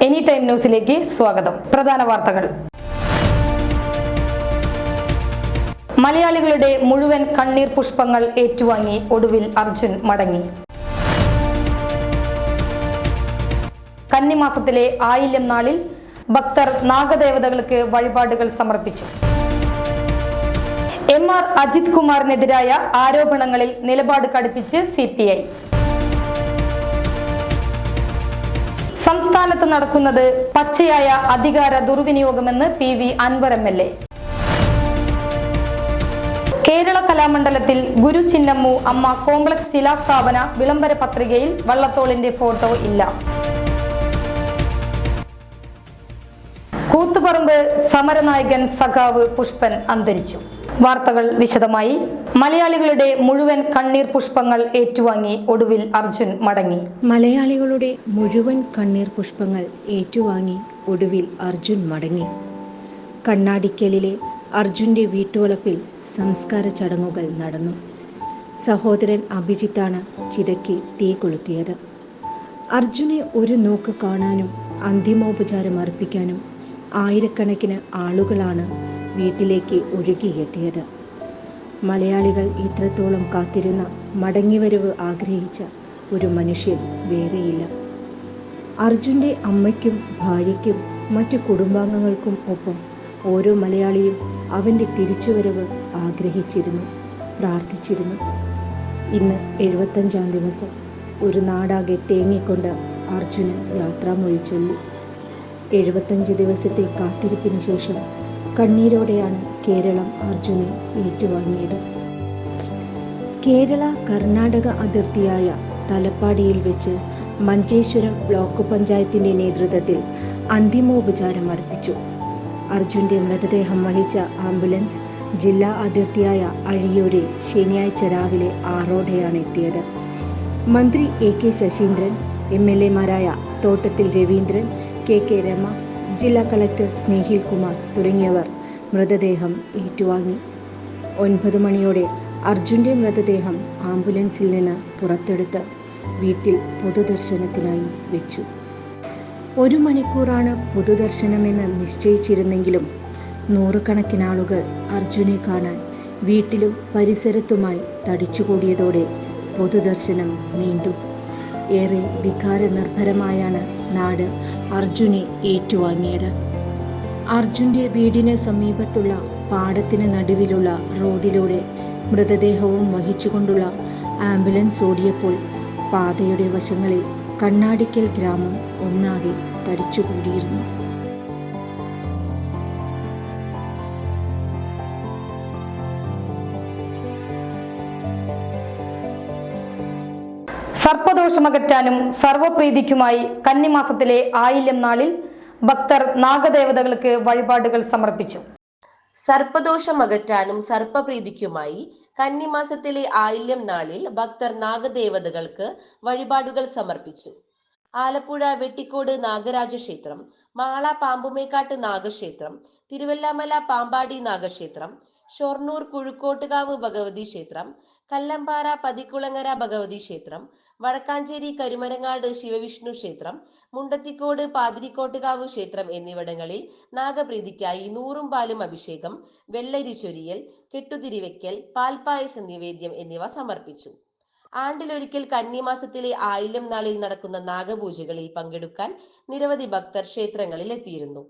Any time ന്യൂസിലേക്ക് സ്വാഗതം. പ്രധാന വാർത്തകൾ. മലയാളികളുടെ മുഴുവൻ കണ്ണീർ പുഷ്പങ്ങൾ ഏറ്റുവാങ്ങി ഒടുവിൽ അർജുൻ മടങ്ങി. കന്നിമാസത്തിലെ ആയില്യം നാളിൽ ഭക്തർ നാഗദേവതകൾക്ക് വഴിപാടുകൾ സമർപ്പിച്ചു. MR അജിത് കുമാറിനെതിരായ ആരോപണങ്ങളിൽ നിലപാട് കടുപ്പിച്ച് CPI. സംസ്ഥാനത്ത് നടക്കുന്നത് പച്ചയായ അധികാര ദുർവിനിയോഗമെന്ന് PV അൻവർ MLA. കേരള കലാമണ്ഡലത്തിൽ ഗുരു ചിന്നമ്മു അമ്മ കോംപ്ലക്സ് ശിലാസ്ഥാപന വിളംബര പത്രികയിൽ വള്ളത്തോളിന്റെ ഫോട്ടോ ഇല്ല. കൂത്തുപറമ്പ് സമരനായകൻ സഖാവ് പുഷ്പൻ അന്തരിച്ചു. വാർത്തകൾ വിശദമായി. മലയാളികളുടെ മുഴുവൻ കണ്ണീർ പുഷ്പങ്ങൾ ഏറ്റുവാങ്ങി ഒടുവിൽ അർജുൻ മടങ്ങി. മലയാളികളുടെ മുഴുവൻ കണ്ണീർ പുഷ്പങ്ങൾ ഏറ്റുവാങ്ങി ഒടുവിൽ അർജുൻ മടങ്ങി. കണ്ണാടിക്കലിലെ അർജുന്റെ വീട്ടുവളപ്പിൽ സംസ്കാര ചടങ്ങുകൾ നടന്നു. സഹോദരൻ അഭിജിത്താണ് ചിതയ്ക്ക് തീ കൊളുത്തിയത്. അർജുനെ ഒരു നോക്ക് കാണാനും അന്തിമോപചാരം അർപ്പിക്കാനും ആയിരക്കണക്കിന് ആളുകളാണ് വീട്ടിലേക്ക് ഒഴുകിയെത്തിയത്. മലയാളികൾ ഇത്രത്തോളം കാത്തിരുന്ന മടങ്ങിവരവ് ആഗ്രഹിച്ച ഒരു മനുഷ്യൻ വേറെയില്ല. അർജുൻ്റെ അമ്മയ്ക്കും ഭാര്യയ്ക്കും മറ്റു കുടുംബാംഗങ്ങൾക്കും ഒപ്പം ഓരോ മലയാളിയും അവൻ്റെ തിരിച്ചുവരവ് ആഗ്രഹിച്ചിരുന്നു, പ്രാർത്ഥിച്ചിരുന്നു. ഇന്ന് 75-ാം ദിവസം ഒരു നാടാകെ തേങ്ങിക്കൊണ്ട് അർജുന് യാത്രാമൊഴി ചൊല്ലി. 75 ദിവസത്തെ കാത്തിരിപ്പിന് ശേഷം കണ്ണീരോടെയാണ് കേരളം അർജുനെ ഏറ്റുവാങ്ങിയത്. കേരള കർണാടക അതിർത്തിയായ തലപ്പാടിയിൽ വെച്ച് മഞ്ചേശ്വരം ബ്ലോക്ക് പഞ്ചായത്തിന്റെ നേതൃത്വത്തിൽ അന്തിമോപചാരം അർപ്പിച്ചു. അർജുന്റെ മൃതദേഹം വഹിച്ച ആംബുലൻസ് ജില്ലാ അതിർത്തിയായ അഴിയൂരിൽ ശനിയാഴ്ച രാവിലെ 6ഓടെയാണ് എത്തിയത്. മന്ത്രി AK ശശീന്ദ്രൻ, MLA-മാരായ തോട്ടത്തിൽ രവീന്ദ്രൻ, KK രമ, ജില്ലാ കളക്ടർ സ്നേഹിൽ കുമാർ തുടങ്ങിയവർ മൃതദേഹം ഏറ്റുവാങ്ങി. 9 മണിയോടെ അർജുന്റെ മൃതദേഹം ആംബുലൻസിൽ നിന്ന് പുറത്തെടുത്ത് വീട്ടിൽ പൊതുദർശനത്തിനായി വെച്ചു. 1 മണിക്കൂറാണ് പൊതുദർശനമെന്ന് നിശ്ചയിച്ചിരുന്നെങ്കിലും നൂറുകണക്കിന് ആളുകൾ അർജുനെ കാണാൻ വീട്ടിലും പരിസരത്തുമായി തടിച്ചുകൂടിയതോടെ പൊതുദർശനം നീണ്ടു. ഏറെ വികാരനിർഭരമായാണ് നാട് അർജുനെ ഏറ്റുവാങ്ങിയത്. അർജുന്റെ വീടിന് സമീപത്തുള്ള പാടത്തിന് നടുവിലുള്ള റോഡിലൂടെ മൃതദേഹവും വഹിച്ചുകൊണ്ടുള്ള ആംബുലൻസ് ഓടിയപ്പോൾ പാതയുടെ വശങ്ങളിൽ കണ്ണാടിക്കൽ ഗ്രാമം ഒന്നാകെ തടിച്ചുകൂടിയിരുന്നു. സർപ്പദോഷമകറ്റാനും സർവപ്രീതിക്കുമായി കന്നിമാസത്തിലെ ആയില്യം നാളിൽ ഭക്തർ നാഗദേവതകൾക്ക് വഴിപാടുകൾ സമർപ്പിച്ചു. സർപ്പദോഷമകറ്റാനും സർപ്പപ്രീതിക്കുമായി കന്നിമാസത്തിലെ ആയില്യം നാളിൽ ഭക്തർ നാഗദേവതകൾക്ക് വഴിപാടുകൾ സമർപ്പിച്ചു. ആലപ്പുഴ വെട്ടിക്കോട് നാഗരാജ ക്ഷേത്രം, മാള പാമ്പുമേക്കാട്ട് നാഗക്ഷേത്രം, തിരുവല്ലാമല പാമ്പാടി നാഗക്ഷേത്രം, ഷൊർണൂർ കുഴുക്കോട്ടുകാവ് ഭഗവതി ക്ഷേത്രം, കല്ലമ്പാറ പതിക്കുളങ്ങര ഭഗവതി ക്ഷേത്രം, വടക്കാഞ്ചേരി കരുമരങ്ങാട് ശിവവിഷ്ണു ക്ഷേത്രം, മുണ്ടത്തിക്കോട് പാതിരിക്കോട്ടുകാവ് ക്ഷേത്രം എന്നിവിടങ്ങളിൽ നാഗപ്രീതിക്കായി 100 പാലും അഭിഷേകം, വെള്ളരിച്ചൊരിയൽ, കെട്ടുതിരിവെക്കൽ, പാൽപായസ നിവേദ്യം എന്നിവ സമർപ്പിച്ചു. ആണ്ടിലൊരിക്കൽ കന്നിമാസത്തിലെ ആയില്യം നാളിൽ നടക്കുന്ന നാഗപൂജകളിൽ പങ്കെടുക്കാൻ നിരവധി ഭക്തർ ക്ഷേത്രങ്ങളിൽ എത്തിയിരുന്നു.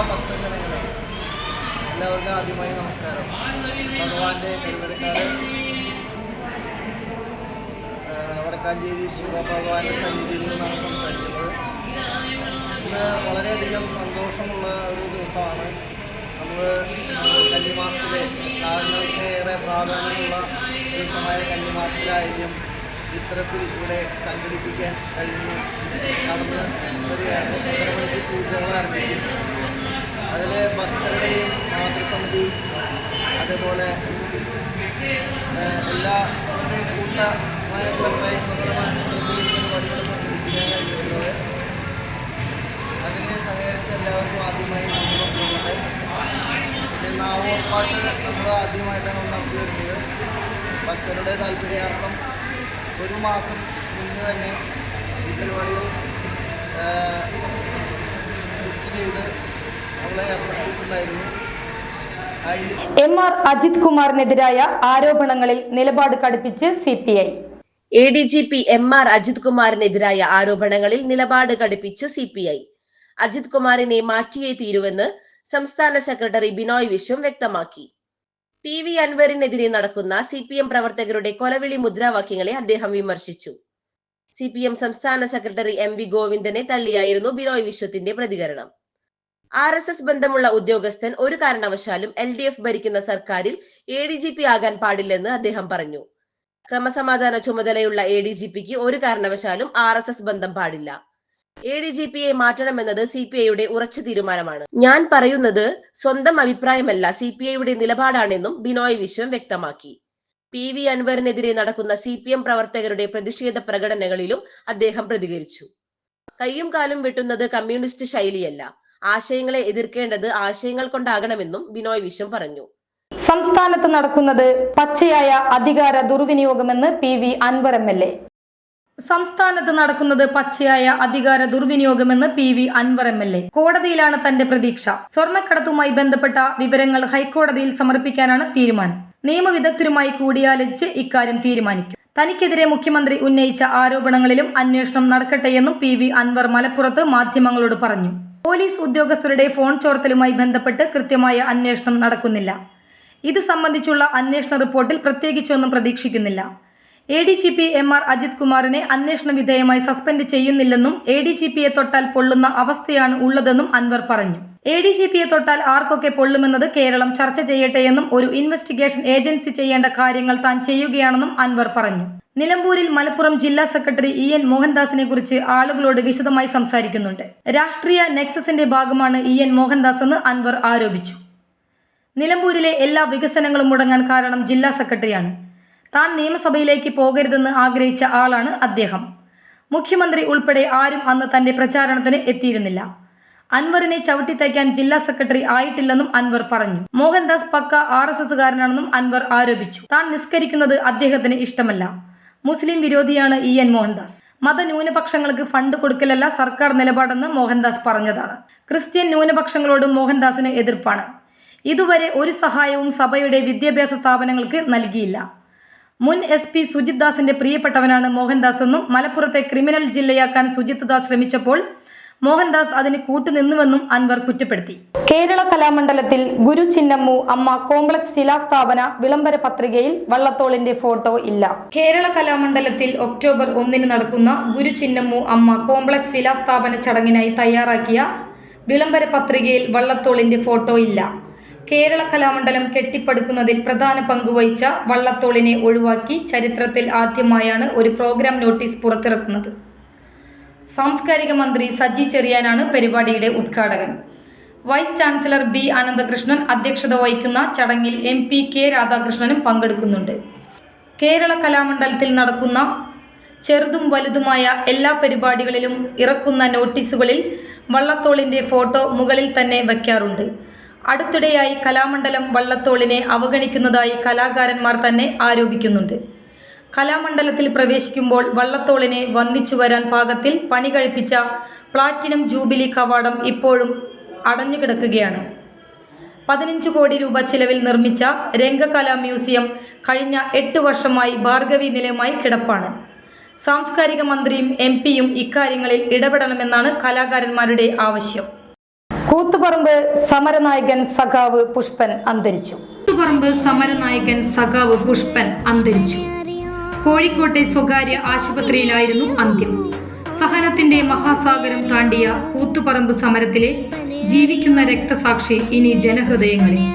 ഭക്തജനങ്ങളെ എല്ലാവർക്കും ആദ്യമായി നമസ്കാരം. ഭഗവാന്റെ കരുവരക്കാട് വടക്കാഞ്ചേരി ശിവഭഗവാന്റെ സന്നിധിയിൽ നിന്നാണ് സംസാരിക്കുന്നത്. ഇന്ന് വളരെയധികം സന്തോഷമുള്ള ഒരു ദിവസമാണ്. നമ്മൾ കന്നിമാസത്തിലെ നാഗങ്ങൾക്ക് ഏറെ പ്രാധാന്യമുള്ള ദിവസമായ കന്നിമാസത്തിലായാലും ഇത്തരത്തിൽ ഇവിടെ സംഘടിപ്പിക്കാൻ കഴിഞ്ഞു നടന്ന് വരികയാണ്. 1:30 മണിക്ക് പൂജകൾ ആരംഭിക്കും. അതിൽ ഭക്തരുടെയും മാതൃസമിതി അതേപോലെ എല്ലാ കൂട്ടമായ പരിപാടികൾ സംഘടിപ്പിക്കാൻ കഴിഞ്ഞിട്ടുള്ളത്. അതിനെ സഹകരിച്ച എല്ലാവർക്കും ആദ്യമായി നാവോർപ്പാട്ട് നമ്മൾ ആദ്യമായിട്ടാണ് നടത്തി വരുന്നത്. ഭക്തരുടെ താല്പര്യാർത്ഥം ഒരു മാസം മുന്നേ തന്നെ ഈ പരിപാടികൾ ബുക്ക് ചെയ്ത് നമ്മളെ ഏർപ്പെടുത്തിയിട്ടുണ്ടായിരുന്നു. MR അജിത് കുമാറിനെതിരായ ആരോപണങ്ങളിൽ നിലപാട് കടുപ്പിച്ച് CPI. ADGP MR അജിത് കുമാറിനെതിരായ ആരോപണങ്ങളിൽ നിലപാട് കടുപ്പിച്ച് CPI. അജിത് കുമാറിനെ മാറ്റിയേ തീരുവെന്ന് സംസ്ഥാന സെക്രട്ടറി ബിനോയ് വിശ്വം വ്യക്തമാക്കി. PV അൻവറിനെതിരെ നടക്കുന്ന CPM പ്രവർത്തകരുടെ കൊലവിളി മുദ്രാവാക്യങ്ങളെ അദ്ദേഹം വിമർശിച്ചു. CPM സംസ്ഥാന സെക്രട്ടറി MV ഗോവിന്ദനെ തള്ളിയായിരുന്നു ബിനോയ് വിശ്വത്തിന്റെ പ്രതികരണം. RSS ബന്ധമുള്ള ഉദ്യോഗസ്ഥൻ ഒരു കാരണവശാലും LDF ഭരിക്കുന്ന സർക്കാരിൽ ADGP ആകാൻ പാടില്ലെന്ന് അദ്ദേഹം പറഞ്ഞു. ക്രമസമാധാന ചുമതലയുള്ള ADGPക്ക് ഒരു കാരണവശാലും RSS ബന്ധം പാടില്ല. ADGPയെ മാറ്റണമെന്നത് CPIയുടെ ഉറച്ച തീരുമാനമാണ്. ഞാൻ പറയുന്നത് സ്വന്തം അഭിപ്രായമല്ല, CPIയുടെ നിലപാടാണെന്നും ബിനോയ് വിശ്വം വ്യക്തമാക്കി. PV അൻവറിനെതിരെ നടക്കുന്ന CPM പ്രവർത്തകരുടെ പ്രതിഷേധ പ്രകടനങ്ങളിലും അദ്ദേഹം പ്രതികരിച്ചു. കൈയും കാലും വെട്ടുന്നത് കമ്മ്യൂണിസ്റ്റ് ശൈലിയല്ല, ആശയങ്ങളെ എതിർക്കേണ്ടത് ആശയങ്ങൾ കൊണ്ടാകണമെന്നും ബിനോയ് വിശ്വം പറഞ്ഞു. സംസ്ഥാനത്ത് നടക്കുന്നത് പച്ചയായ അധികാര ദുർവിനിയോഗമെന്ന് PV അൻവർ MLA. സംസ്ഥാനത്ത് നടക്കുന്നത് പച്ചയായ അധികാര ദുർവിനിയോഗമെന്ന് PV അൻവർ MLA. കോടതിയിലാണ് തന്റെ പ്രതീക്ഷ. സ്വർണ്ണക്കടത്തുമായി ബന്ധപ്പെട്ട വിവരങ്ങൾ ഹൈക്കോടതിയിൽ സമർപ്പിക്കാനാണ് തീരുമാനം. നിയമവിദഗ്ധരുമായി കൂടിയാലോചിച്ച് ഇക്കാര്യം തീരുമാനിക്കും. തനിക്കെതിരെ മുഖ്യമന്ത്രി ഉന്നയിച്ച ആരോപണങ്ങളിലും അന്വേഷണം നടക്കട്ടെയെന്നും PV അൻവർ മലപ്പുറത്ത് മാധ്യമങ്ങളോട് പറഞ്ഞു. പോലീസ് ഉദ്യോഗസ്ഥരുടെ ഫോൺ ചോർത്തലുമായി ബന്ധപ്പെട്ട് കൃത്യമായ അന്വേഷണം നടക്കുന്നില്ല. ഇത് സംബന്ധിച്ചുള്ള അന്വേഷണ റിപ്പോർട്ടിൽ പ്രത്യേകിച്ചൊന്നും പ്രതീക്ഷിക്കുന്നില്ല. ADGP MR അജിത് കുമാറിനെ അന്വേഷണ വിധേയമായി സസ്പെൻഡ് ചെയ്യുന്നില്ലെന്നും ADGPയെ തൊട്ടാൽ പൊള്ളുന്ന അവസ്ഥയാണ് ഉള്ളതെന്നും അൻവർ പറഞ്ഞു. ADGPയെ തൊട്ടാൽ ആർക്കൊക്കെ പൊള്ളുമെന്നത് കേരളം ചർച്ച ചെയ്യട്ടെയെന്നും ഒരു ഇൻവെസ്റ്റിഗേഷൻ ഏജൻസി ചെയ്യേണ്ട കാര്യങ്ങൾ താൻ ചെയ്യുകയാണെന്നും അൻവർ പറഞ്ഞു. നിലമ്പൂരിൽ മലപ്പുറം ജില്ലാ സെക്രട്ടറി EN മോഹൻദാസിനെ കുറിച്ച് ആളുകളോട് വിശദമായി സംസാരിക്കുന്നുണ്ട്. രാഷ്ട്രീയ നെക്സസിന്റെ ഭാഗമാണ് EN മോഹൻദാസ് എന്ന് അൻവർ ആരോപിച്ചു. നിലമ്പൂരിലെ എല്ലാ വികസനങ്ങളും മുടങ്ങാൻ കാരണം ജില്ലാ സെക്രട്ടറിയാണ്. താൻ നിയമസഭയിലേക്ക് പോകരുതെന്ന് ആഗ്രഹിച്ച ആളാണ് അദ്ദേഹം. മുഖ്യമന്ത്രി ഉൾപ്പെടെ ആരും അന്ന് തന്റെ പ്രചാരണത്തിന് എത്തിയിരുന്നില്ല. അൻവറിനെ ചവിട്ടിത്തയ്ക്കാൻ ജില്ലാ സെക്രട്ടറി ആയിട്ടില്ലെന്നും അൻവർ പറഞ്ഞു. മോഹൻദാസ് പക്ക RSSകാരനാണെന്നും അൻവർ ആരോപിച്ചു. താൻ നിസ്കരിക്കുന്നത് അദ്ദേഹത്തിന് ഇഷ്ടമല്ല. മുസ്ലിം വിരോധിയാണ് EN മോഹൻദാസ്. മതന്യൂനപക്ഷങ്ങൾക്ക് ഫണ്ട് കൊടുക്കലല്ല സർക്കാർ നിലപാടെന്ന് മോഹൻദാസ് പറഞ്ഞതാണ്. ക്രിസ്ത്യൻ ന്യൂനപക്ഷങ്ങളോടും മോഹൻദാസിന് എതിർപ്പാണ്. ഇതുവരെ ഒരു സഹായവും സഭയുടെ വിദ്യാഭ്യാസ സ്ഥാപനങ്ങൾക്ക് നൽകിയില്ല. മുൻ SP സുജിത് ദാസിന്റെ പ്രിയപ്പെട്ടവനാണ് മോഹൻദാസ് എന്നും മലപ്പുറത്തെ ക്രിമിനൽ ജില്ലയാക്കാൻ സുജിത് ദാസ് ശ്രമിച്ചപ്പോൾ മോഹൻദാസ് അതിന് കൂട്ടുനിന്നുവെന്നും അൻവർ കുറ്റപ്പെടുത്തി. കേരള കലാമണ്ഡലത്തിൽ ഗുരു ചിന്നമ്മു അമ്മ കോംപ്ലക്സ് ശിലാസ്ഥാപന വിളംബര പത്രികയിൽ വള്ളത്തോളിന്റെ ഫോട്ടോ ഇല്ല. കേരള കലാമണ്ഡലത്തിൽ ഒക്ടോബർ 1 നടക്കുന്ന ഗുരു ചിന്നമ്മു അമ്മ കോംപ്ലക്സ് ശിലാസ്ഥാപന ചടങ്ങിനായി തയ്യാറാക്കിയ വിളംബര പത്രികയിൽ വള്ളത്തോളിന്റെ ഫോട്ടോ ഇല്ല. കേരള കലാമണ്ഡലം കെട്ടിപ്പടുക്കുന്നതിൽ പ്രധാന പങ്കുവഹിച്ച വള്ളത്തോളിനെ ഒഴിവാക്കി ചരിത്രത്തിൽ ആദ്യമായാണ് ഒരു പ്രോഗ്രാം നോട്ടീസ് പുറത്തിറക്കുന്നത്. സാംസ്കാരിക മന്ത്രി സജി ചെറിയാനാണ് പരിപാടിയുടെ ഉദ്ഘാടകൻ. വൈസ് ചാൻസലർ B അനന്തകൃഷ്ണൻ അധ്യക്ഷത വഹിക്കുന്ന ചടങ്ങിൽ MP K രാധാകൃഷ്ണനും പങ്കെടുക്കുന്നുണ്ട്. കേരള കലാമണ്ഡലത്തിൽ നടക്കുന്ന ചെറുതും വലുതുമായ എല്ലാ പരിപാടികളിലും ഇറക്കുന്ന നോട്ടീസുകളിൽ വള്ളത്തോളിന്റെ ഫോട്ടോ മുകളിൽ തന്നെ വയ്ക്കാറുണ്ട്. അടുത്തിടെയായി കലാമണ്ഡലം വള്ളത്തോളിനെ അവഗണിക്കുന്നതായി കലാകാരന്മാർ തന്നെ ആരോപിക്കുന്നുണ്ട്. കലാമണ്ഡലത്തിൽ പ്രവേശിക്കുമ്പോൾ വള്ളത്തോളിനെ വന്ദിച്ചു വരാൻ പാകത്തിൽ പണി കഴിപ്പിച്ച പ്ലാറ്റിനം ജൂബിലി കവാടം ഇപ്പോഴും അടഞ്ഞുകിടക്കുകയാണ്. 15 കോടി രൂപ ചിലവിൽ നിർമ്മിച്ച രംഗകലാ മ്യൂസിയം കഴിഞ്ഞ 8 വർഷമായി ഭാർഗവി നിലയമായി കിടപ്പാണ്. സാംസ്കാരിക മന്ത്രിയും MPയും ഇക്കാര്യങ്ങളിൽ ഇടപെടണമെന്നാണ് കലാകാരന്മാരുടെ ആവശ്യം. കൂത്തുപറമ്പ് സമരനായകൻ സഖാവ് പുഷ്പൻ അന്തരിച്ചു. കൂത്തുപറമ്പ് സമരനായകൻ സഖാവ് പുഷ്പൻ അന്തരിച്ചു. കോഴിക്കോട്ടെ സ്വകാര്യ ആശുപത്രിയിലായിരുന്നു അന്ത്യം. സഹനത്തിന്റെ മഹാസാഗരം താണ്ടിയ കൂത്തുപറമ്പ് സമരത്തിലെ ജീവിക്കുന്ന രക്തസാക്ഷി ഇനി ജനഹൃദയങ്ങളിൽ.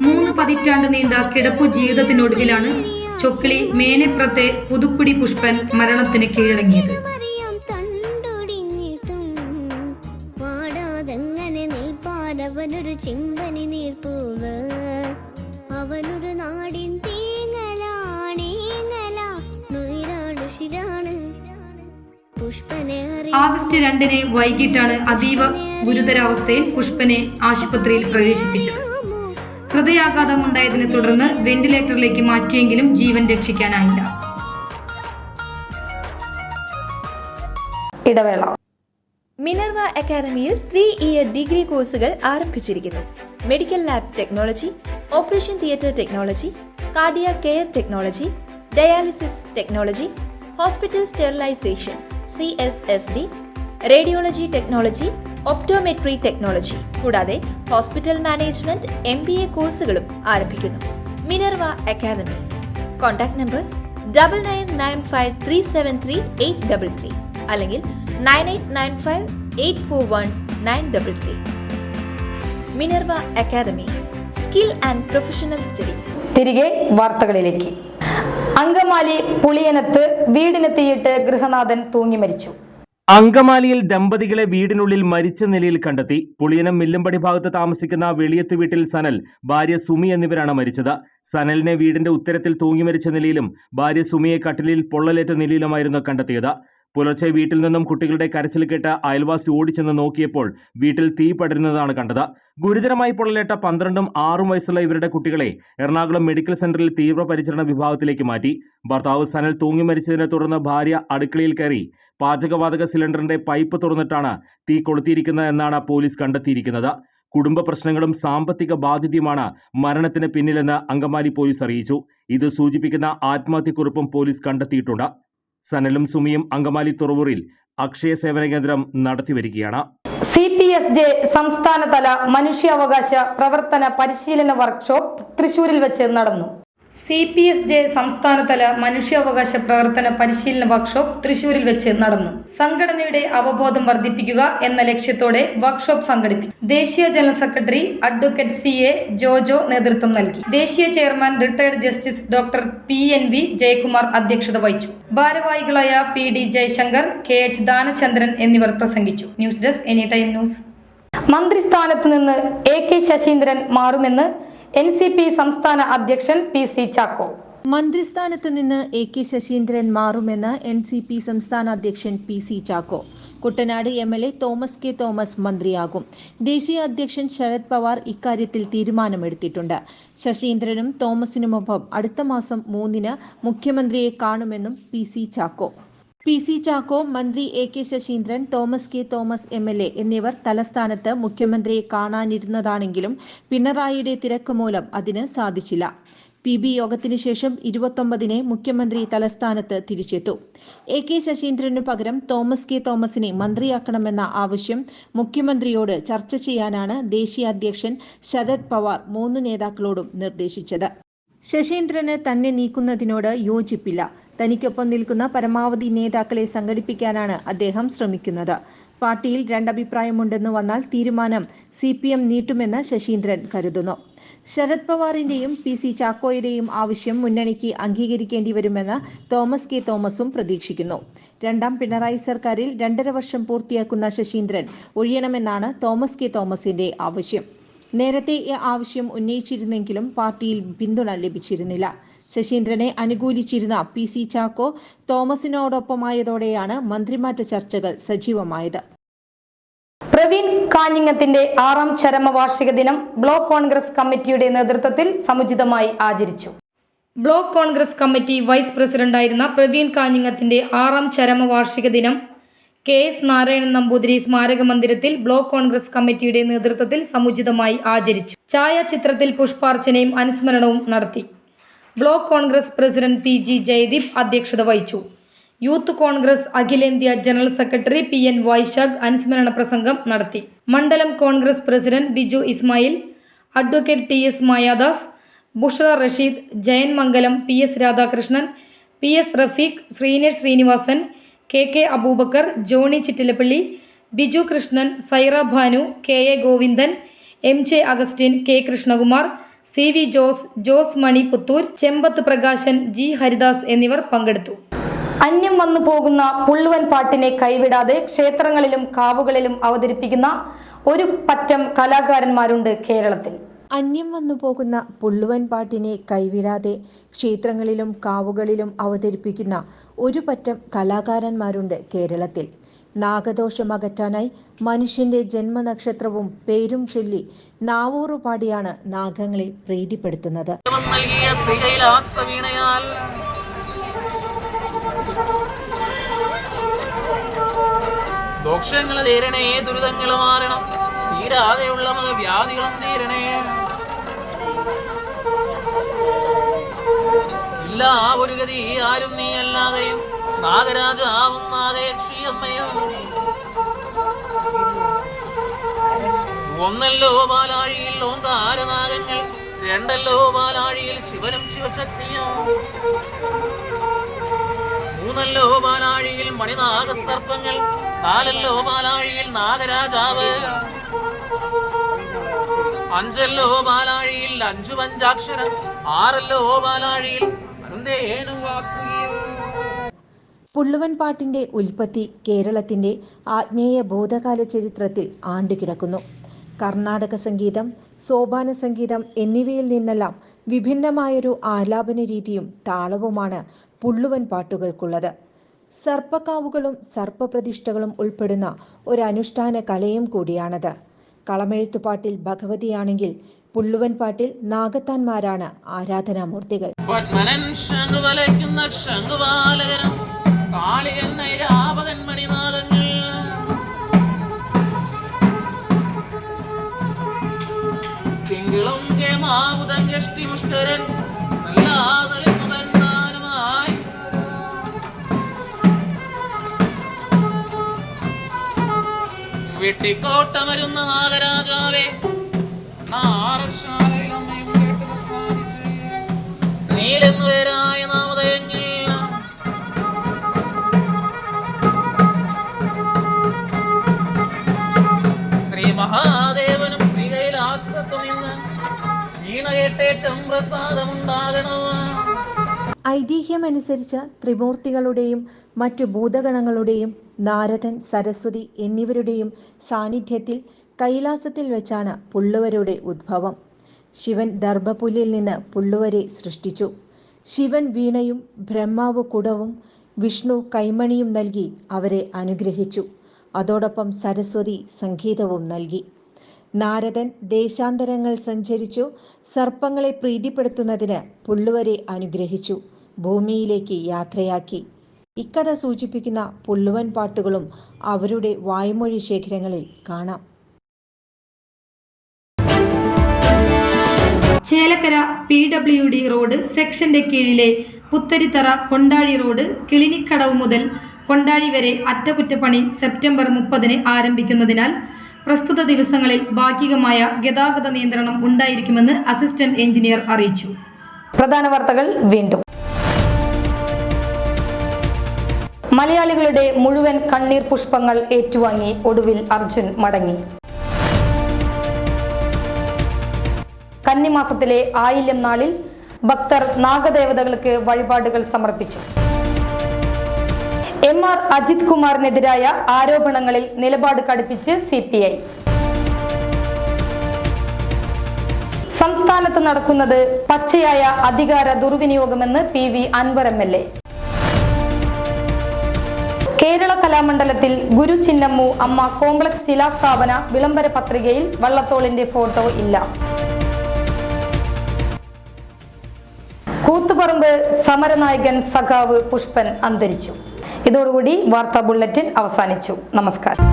മൂന്ന് പതിറ്റാണ്ട് നീണ്ട കിടപ്പു ജീവിതത്തിനൊടുവിലാണ് ചൊക്ലി മേനെപ്രത്തെ പുതുക്കുടി പുഷ്പൻ മരണത്തിന് കീഴടങ്ങിയത്. അവനൊരു ചിമ്പനി നീർപ്പൂവ്, അവനൊരു നാടിൻ തേങ്ങലാണേങ്ങല ഉശിരാണ് പുഷ്പനെ ആഗസ്റ്റ് 2 വൈകിട്ടാണ് അതീവ ഗുരുതരാവസ്ഥയിൽ പുഷ്പനെ ആശുപത്രിയിൽ പ്രവേശിപ്പിച്ചത്. ഹൃദയാഘാതമുണ്ടായതിനെ തുടർന്ന് വെന്റിലേറ്ററിലേക്ക് മാറ്റിയെങ്കിലും ജീവൻ രക്ഷിക്കാനായില്ല. ഇടവേള. മിനർവ അക്കാദമിയിൽ 3-ഇയർ ഡിഗ്രി കോഴ്സുകൾ ആരംഭിച്ചിരിക്കുന്നു. Medical lab technology, operation theatre technology, cardiac care technology, dialysis technology, hospital sterilization CSSD, radiology technology, optometry technology കൂടാതെ ഹോസ്പിറ്റൽ മാനേജ്മെന്റ് MBA കോഴ്സുകളും ആരംഭിക്കുന്നു. Minerva academy. കോൺടാക്ട് നമ്പർ 9995373833 അല്ലെങ്കിൽ 9895841933. Minerva academy, skill and professional studies. തിരികെ വാർത്തകളിലേക്ക്. അങ്കമാലി പുളിയനത്ത് വീടിന് തീയിട്ട് ഗൃഹനാഥൻ തൂങ്ങി മരിച്ചു. അങ്കമാലിയിൽ ദമ്പതികളെ വീടിനുള്ളിൽ മരിച്ച നിലയിൽ കണ്ടെത്തി. പുളിയനം മില്ലുംപടി ഭാഗത്ത് താമസിക്കുന്ന വെളിയത്ത് വീട്ടിൽ സനൽ, ഭാര്യ സുമി എന്നിവരാണ് മരിച്ചത്. സനലിനെ വീടിന്റെ ഉത്തരത്തിൽ തൂങ്ങി മരിച്ച നിലയിലും ഭാര്യ സുമിയെ കട്ടിലിൽ പൊള്ളലേറ്റ നിലയിലുമായിരുന്നു കണ്ടെത്തിയത്. പുലർച്ചെ വീട്ടിൽ നിന്നും കുട്ടികളുടെ കരച്ചിൽ കേട്ട് അയൽവാസി ഓടിച്ചെന്ന് നോക്കിയപ്പോൾ വീട്ടിൽ തീ പടരുന്നതാണ് കണ്ടത്. ഗുരുതരമായി പൊള്ളലേറ്റ 12ഉം 6ഉം വയസ്സുള്ള ഇവരുടെ കുട്ടികളെ എറണാകുളം മെഡിക്കൽ സെന്ററിൽ തീവ്രപരിചരണ വിഭാഗത്തിലേക്ക് മാറ്റി. ഭർത്താവ് സനൽ തൂങ്ങി മരിച്ചതിനെ തുടർന്ന് ഭാര്യ അടുക്കളയിൽ കയറി പാചകവാതക സിലിണ്ടറിന്റെ പൈപ്പ് തുറന്നിട്ടാണ് തീ കൊളുത്തിയിരിക്കുന്നതെന്നാണ് പോലീസ് കണ്ടെത്തിയിരിക്കുന്നത്. കുടുംബ പ്രശ്നങ്ങളും സാമ്പത്തിക ബാധ്യതയുമാണ് മരണത്തിന് പിന്നിലെന്ന് അങ്കമാലി പോലീസ് അറിയിച്ചു. ഇത് സൂചിപ്പിക്കുന്ന ആത്മഹത്യക്കുറിപ്പും പോലീസ് കണ്ടെത്തിയിട്ടുണ്ട്. സനലും സുമിയും അങ്കമാലി തുറവൂരിൽ അക്ഷയ സേവന കേന്ദ്രം നടത്തിവരികയാണ്. CPSJ സംസ്ഥാനതല മനുഷ്യാവകാശ പ്രവർത്തന പരിശീലന വർക്ക്ഷോപ്പ് തൃശൂരിൽ വെച്ച് നടന്നു. CPSJ സംസ്ഥാനതല മനുഷ്യാവകാശ പ്രവർത്തന പരിശീലന വർക്ക്ഷോപ്പ് തൃശൂരിൽ വെച്ച് നടന്നു. സംഘടനയുടെ അവബോധം വർദ്ധിപ്പിക്കുക എന്ന ലക്ഷ്യത്തോടെ വർക്ക്ഷോപ്പ് സംഘടിപ്പിച്ചു. ദേശീയ general secretary advocate CA Jojo നേതൃത്വം നൽകി. ദേശീയ chairman retired justice doctor PNV Jayakumar അധ്യക്ഷത വഹിച്ചു. ഭാരവാഹികളായ PD ജയശങ്കർ, KH ദാനചന്ദ്രൻ എന്നിവർ പ്രസംഗിച്ചു. News desk any time news. മന്ത്രിസ്ഥാനത്ത് നിന്ന് AK ശശീന്ദ്രൻ മാറുമെന്ന് NCP സംസ്ഥാന അധ്യക്ഷൻ PC ചാക്കോ. മന്ത്രിസ്ഥാനത്ത് നിന്ന് AK ശശീന്ദ്രൻ മാറുമെന്ന് NCP സംസ്ഥാന അധ്യക്ഷൻ PC Chacko. Kuttanad MLA Thomas K Thomas മന്ത്രിയാകും. ദേശീയ അധ്യക്ഷൻ ശരത് പവാർ ഇക്കാര്യത്തിൽ തീരുമാനമെടുത്തിട്ടുണ്ട്. ശശീന്ദ്രനും തോമസിനുമൊപ്പം അടുത്ത മാസം 3-ന് മുഖ്യമന്ത്രിയെ കാണുമെന്നും PC ചാക്കോ. PC ചാക്കോ, മന്ത്രി AK Saseendran, Thomas K Thomas MLA എന്നിവർ തലസ്ഥാനത്ത് മുഖ്യമന്ത്രിയെ കാണാനിരുന്നതാണെങ്കിലും പിണറായിയുടെ തിരക്ക് മൂലം അതിന് സാധിച്ചില്ല. PB യോഗത്തിന് ശേഷം 29-ന് മുഖ്യമന്ത്രി തലസ്ഥാനത്ത് തിരിച്ചെത്തും. AK ശശീന്ദ്രനു പകരം തോമസ് K തോമസിനെ മന്ത്രിയാക്കണമെന്ന ആവശ്യം മുഖ്യമന്ത്രിയോട് ചർച്ച ചെയ്യാനാണ് ദേശീയ അധ്യക്ഷൻ ശരത് പവാർ 3 നേതാക്കളോടും നിർദ്ദേശിച്ചത്. ശശീന്ദ്രന് തന്നെ നീക്കുന്നതിനോട് യോജിപ്പില്ല. തനിക്കൊപ്പം നിൽക്കുന്ന പരമാവധി നേതാക്കളെ സംഘടിപ്പിക്കാനാണ് അദ്ദേഹം ശ്രമിക്കുന്നത്. പാർട്ടിയിൽ രണ്ടഭിപ്രായമുണ്ടെന്ന് വന്നാൽ തീരുമാനം CPM നീട്ടുമെന്ന് ശശീന്ദ്രൻ കരുതുന്നു. ശരത് പവാറിന്റെയും PC ചാക്കോയുടെയും ആവശ്യം മുന്നണിക്ക് അംഗീകരിക്കേണ്ടി വരുമെന്ന് തോമസ് K തോമസും പ്രതീക്ഷിക്കുന്നു. രണ്ടാം പിണറായി സർക്കാരിൽ 2.5 വർഷം പൂർത്തിയാക്കുന്ന ശശീന്ദ്രൻ ഒഴിയണമെന്നാണ് തോമസ് K തോമസിന്റെ ആവശ്യം. നേരത്തെ ഈ ആവശ്യം ഉന്നയിച്ചിരുന്നെങ്കിലും പാർട്ടിയിൽ പിന്തുണ ലഭിച്ചിരുന്നില്ല. ശശീന്ദ്രനെ അനുകൂലിച്ചിരുന്ന PC ചാക്കോ തോമസിനോടൊപ്പമായതോടെയാണ് മന്ത്രിമാറ്റ ചർച്ചകൾ സജീവമായത്. പ്രവീൺ കാഞ്ഞിങ്ങത്തിന്റെ 6ാം ചരമവാർഷിക ദിനം ബ്ലോക്ക് കോൺഗ്രസ് കമ്മിറ്റിയുടെ നേതൃത്വത്തിൽ സമുചിതമായി ആചരിച്ചു. ബ്ലോക്ക് കോൺഗ്രസ് കമ്മിറ്റി വൈസ് പ്രസിഡന്റായിരുന്ന പ്രവീൺ കാഞ്ഞിങ്ങത്തിന്റെ 6ാം ചരമവാർഷിക ദിനം KS നാരായണൻ നമ്പൂതിരി സ്മാരക മന്ദിരത്തിൽ ബ്ലോക്ക് കോൺഗ്രസ് കമ്മിറ്റിയുടെ നേതൃത്വത്തിൽ സമുചിതമായി ആചരിച്ചു. ഛായാചിത്രത്തിൽ പുഷ്പാർച്ചനയും അനുസ്മരണവും നടത്തി. Block Congress president PG Jayadeep അധ്യക്ഷത വഹിച്ചു. യൂത്ത് കോൺഗ്രസ് അഖിലേന്ത്യാ ജനറൽ സെക്രട്ടറി PN വൈശാഖ് അനുസ്മരണ പ്രസംഗം നടത്തി. മണ്ഡലം Congress president Biju Ismail, advocate TS Mayadas, Bushra Rasheed, Jayan Mangalam, PS Radhakrishnan, PS Rafeeq, Sreenesh Sreenivasan, KK Aboobacker, Johnny Chittilappally, Biju Krishnan, Saira Bhanu, KA Govindan, MJ Augustine, K Krishnakumar, CV Jose, Jose Mani Puthur, Chembath Prakashan, G Haridas എന്നിവർ പങ്കെടുത്തു. അന്യം വന്നു പോകുന്ന പുള്ളുവൻ പാട്ടിനെ കൈവിടാതെ ക്ഷേത്രങ്ങളിലും കാവുകളിലും അവതരിപ്പിക്കുന്ന ഒരു പറ്റം കലാകാരന്മാരുണ്ട് കേരളത്തിൽ. അന്യം വന്നു പോകുന്ന പുള്ളുവൻ പാട്ടിനെ കൈവിടാതെ ക്ഷേത്രങ്ങളിലും കാവുകളിലും അവതരിപ്പിക്കുന്ന ഒരു പറ്റം കലാകാരന്മാരുണ്ട് കേരളത്തിൽ. നാഗദോഷം അകറ്റാനായി മനുഷ്യന്റെ ജന്മനക്ഷത്രവും പേരും ചൊല്ലി നാവൂറു പാടിയാണ് നാഗങ്ങളെ പ്രീതിപ്പെടുത്തുന്നത്. ദോഷങ്ങൾ നേരണേ, ദുരിതങ്ങൾ മാറണം, തീരാതെയുള്ള വ്യാധികളും നേരണേ. ഇല്ല ഒരു ഗതി ആരും നീ അല്ലാതെയും, നാഗരാജാവും നാഗയക്ഷിയമ്മയും. ഒന്നല്ലോ പാലാഴിയിൽ ഓങ്കാരനാഗങ്ങൾ, രണ്ടല്ലോ പാലാഴിയിൽ ശിവനും ശിവശക്തിയും, മൂന്നല്ലോ പാലാഴിയിൽ മണിനാഗസർപ്പങ്ങൾ, നാലല്ലോ പാലാഴിയിൽ നാഗരാജാവ്, അഞ്ചല്ലോ പാലാഴിയിൽ 5 പഞ്ചാക്ഷരം, 6 പാലാഴിയിൽ പുള്ളുവൻ പാട്ടിന്റെ ഉൽപ്പത്തി കേരളത്തിന്റെ ആഗ്നേയ ഭൂതകാല ചരിത്രത്തിൽ ആണ്ടുകിടക്കുന്നു. കർണാടക സംഗീതം, സോപാന സംഗീതം എന്നിവയിൽ നിന്നെല്ലാം വിഭിന്നമായൊരു ആലാപന രീതിയും താളവുമാണ് പുള്ളുവൻ പാട്ടുകൾക്കുള്ളത്. സർപ്പക്കാവുകളും സർപ്പപ്രതിഷ്ഠകളും ഉൾപ്പെടുന്ന ഒരു അനുഷ്ഠാന കലയും കൂടിയാണത്. കളമെഴുത്തുപാട്ടിൽ ഭഗവതിയാണെങ്കിൽ പുള്ളുവൻ പാട്ടിൽ നാഗത്താന്മാരാണ് ആരാധനാമൂർത്തികൾ. വെട്ടിക്കോട്ടമരുന്ന നാഗരാജാവേ, നീലെന്നുവരായ നാമധേയങ്ങൾ, ശ്രീ മഹാദേവനും ശ്രീകൈലാസത്തും ഇന്ന് വീണകേട്ടേറ്റം പ്രസാദമുണ്ടാകണം. ഐതിഹ്യമനുസരിച്ച് ത്രിമൂർത്തികളുടെയും മറ്റു ഭൂതഗണങ്ങളുടെയും നാരദൻ, സരസ്വതി എന്നിവരുടെയും സാന്നിധ്യത്തിൽ കൈലാസത്തിൽ വെച്ചാണ് പുള്ളുവരുടെ ഉദ്ഭവം. ശിവൻ ദർഭപുല്ലിൽ നിന്ന് പുള്ളുവരെ സൃഷ്ടിച്ചു. ശിവൻ വീണയും ബ്രഹ്മാവ് കുടവും വിഷ്ണു കൈമണിയും നൽകി അവരെ അനുഗ്രഹിച്ചു. അതോടൊപ്പം സരസ്വതി സംഗീതവും നൽകി. നാരദൻ ദേശാന്തരങ്ങൾ സഞ്ചരിച്ചു സർപ്പങ്ങളെ പ്രീതിപ്പെടുത്തുന്നതിന് പുള്ളുവരെ അനുഗ്രഹിച്ചു ഭൂമിയിലേക്ക് യാത്രയാക്കി. ഇക്കഥ സൂചിപ്പിക്കുന്ന പുള്ളുവൻ പാട്ടുകളും അവരുടെ വായ്മൊഴി ശേഖരങ്ങളിൽ കാണാം. ചേലക്കര PWD റോഡ് സെക്ഷന്റെ കീഴിലെ പുത്തരിത്തറ കൊണ്ടാഴി റോഡ് കിളിനിക്കടവ് മുതൽ കൊണ്ടാഴി വരെ അറ്റകുറ്റപ്പണി സെപ്റ്റംബർ 30 ആരംഭിക്കുന്നതിനാൽ പ്രസ്തുത ദിവസങ്ങളിൽ ഭാഗികമായ ഗതാഗത നിയന്ത്രണം ഉണ്ടായിരിക്കുമെന്ന് അസിസ്റ്റന്റ് എഞ്ചിനീയർ അറിയിച്ചു. പ്രധാന വാർത്തകൾ വീണ്ടും. മലയാളികളുടെ മുഴുവൻ കണ്ണീർ പുഷ്പങ്ങൾ ഏറ്റുവാങ്ങി ഒടുവിൽ അർജുൻ മടങ്ങി. കന്നിമാസത്തിലെ ആയില്യം നാളിൽ ഭക്തർ നാഗദേവതകൾക്ക് വഴിപാടുകൾ സമർപ്പിച്ചു. MR അജിത് കുമാറിനെതിരായ ആരോപണങ്ങളിൽ നിലപാട് കടുപ്പിച്ച് CPI. സംസ്ഥാനത്ത് നടക്കുന്നത് പച്ചയായ അധികാര ദുർവിനിയോഗമെന്ന് PV അൻവർ MLA. കേരള കലാമണ്ഡലത്തിൽ ഗുരു ചിന്നമ്മു അമ്മ കോംപ്ലക്സ് ശിലാസ്ഥാപന വിളംബര പത്രികയിൽ വള്ളത്തോളിന്റെ ഫോട്ടോ ഇല്ല. കൂത്തുപറമ്പ് സമരനായകൻ സഖാവ് പുഷ്പൻ അന്തരിച്ചു. ഇതോടുകൂടി വാർത്താ ബുള്ളറ്റിൻ അവസാനിച്ചു. നമസ്കാരം.